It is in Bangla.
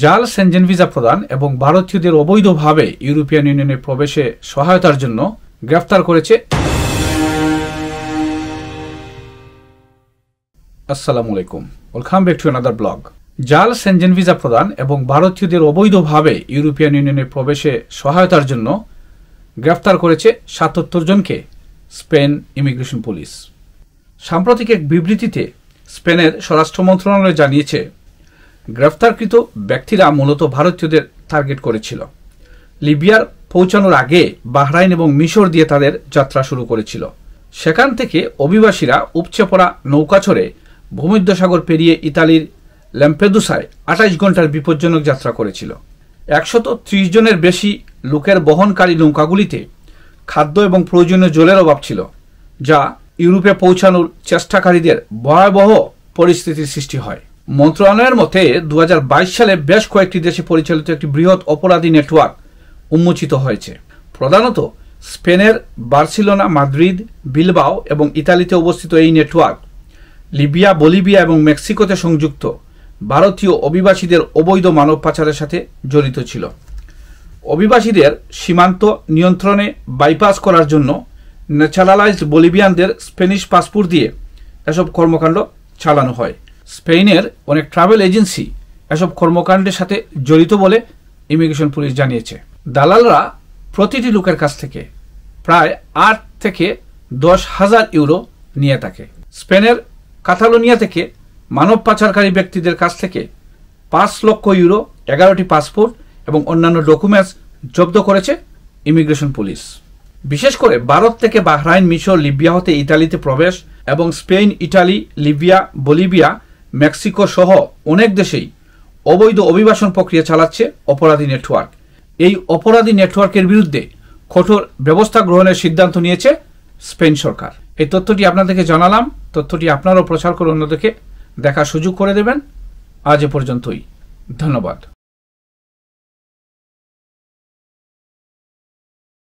জাল সেনজেন ভিসা প্রদান এবং ভারতীয়দের অবৈধভাবে ইউরোপিয়ান ইউনিয়নে প্রবেশে সহায়তার জন্য গ্রেফতার করেছে। আসসালামু আলাইকুম, welcome back to another blog. জাল সেনজেন ভিসা প্রদান এবং ভারতীয়দের অবৈধভাবে ইউরোপিয়ান ইউনিয়নে প্রবেশে সহায়তার জন্য গ্রেফতার করেছে ৭৭ জনকে স্পেন ইমিগ্রেশন পুলিশ। সাম্প্রতিক এক বিবৃতিতে স্পেনের স্বরাষ্ট্র মন্ত্রণালয় জানিয়েছে, গ্রেফতারকৃত ব্যক্তিরা মূলত ভারতীয়দের টার্গেট করেছিল। লিবিয়ার পৌঁছানোর আগে বাহরাইন এবং মিশর দিয়ে তাদের যাত্রা শুরু করেছিল। সেখান থেকে অভিবাসীরা উপচে পড়া নৌকা চড়ে ভূমধ্যসাগর পেরিয়ে ইতালির ল্যাম্পেদুসায় ২৮ ঘন্টার বিপজ্জনক যাত্রা করেছিল। ১৩০ জনের বেশি লোকের বহনকারী নৌকাগুলিতে খাদ্য এবং প্রয়োজনীয় জলের অভাব ছিল, যা ইউরোপে পৌঁছানোর চেষ্টাকারীদের ভয়াবহ পরিস্থিতির সৃষ্টি হয়। মন্ত্রণালয়ের মতে ২০২২ সালে বেশ কয়েকটি দেশে পরিচালিত একটি বৃহৎ অপরাধী নেটওয়ার্ক উন্মোচিত হয়েছে। প্রধানত স্পেনের বার্সেলোনা, মাদ্রিদ, বিলবাও এবং ইতালিতে অবস্থিত এই নেটওয়ার্ক লিবিয়া, বলিভিয়া এবং মেক্সিকোতে সংযুক্ত ভারতীয় অভিবাসীদের অবৈধ মানব পাচারের সাথে জড়িত ছিল। অভিবাসীদের সীমান্ত নিয়ন্ত্রণে বাইপাস করার জন্য ন্যাচারালাইজড বলিভিয়ানদের স্পেনিশ পাসপোর্ট দিয়ে এসব কর্মকাণ্ড চালানো হয়। স্পেনের অনেক ট্রাভেল এজেন্সি এসব কর্মকাণ্ডের সাথে জড়িত বলে ইমিগ্রেশন পুলিশ জানিয়েছে। দালালরা প্রতিটি লোকের কাছ থেকে প্রায় ৮ থেকে ১০,০০০ ইউরো নিয়ে থাকে। স্পেনের কাতালোনিয়া থেকে মানব পাচারকারী ব্যক্তিদের কাছ থেকে ৫ লক্ষ ইউরো, ১১টি পাসপোর্ট এবং অন্যান্য ডকুমেন্টস জব্দ করেছে ইমিগ্রেশন পুলিশ। বিশেষ করে ভারত থেকে বাহরাইন, মিশর, লিবিয়া হতে ইতালিতে প্রবেশ এবং Spain, Italy, Libya, Bolivia, Mexico সহ অনেক দেশেই অবৈধ অভিবাসন প্রক্রিয়া চালাচ্ছে অপরাধী নেটওয়ার্ক। এই অপরাধী নেটওয়ার্কের বিরুদ্ধে কঠোর ব্যবস্থা গ্রহণের সিদ্ধান্ত নিয়েছে স্পেন সরকার। এই তথ্যটি আপনাদেরকে জানালাম। তথ্যটি আপনারাও প্রচার করে অন্যদেরকে দেখার সুযোগ করে দেবেন। আজ এ পর্যন্তই, ধন্যবাদ।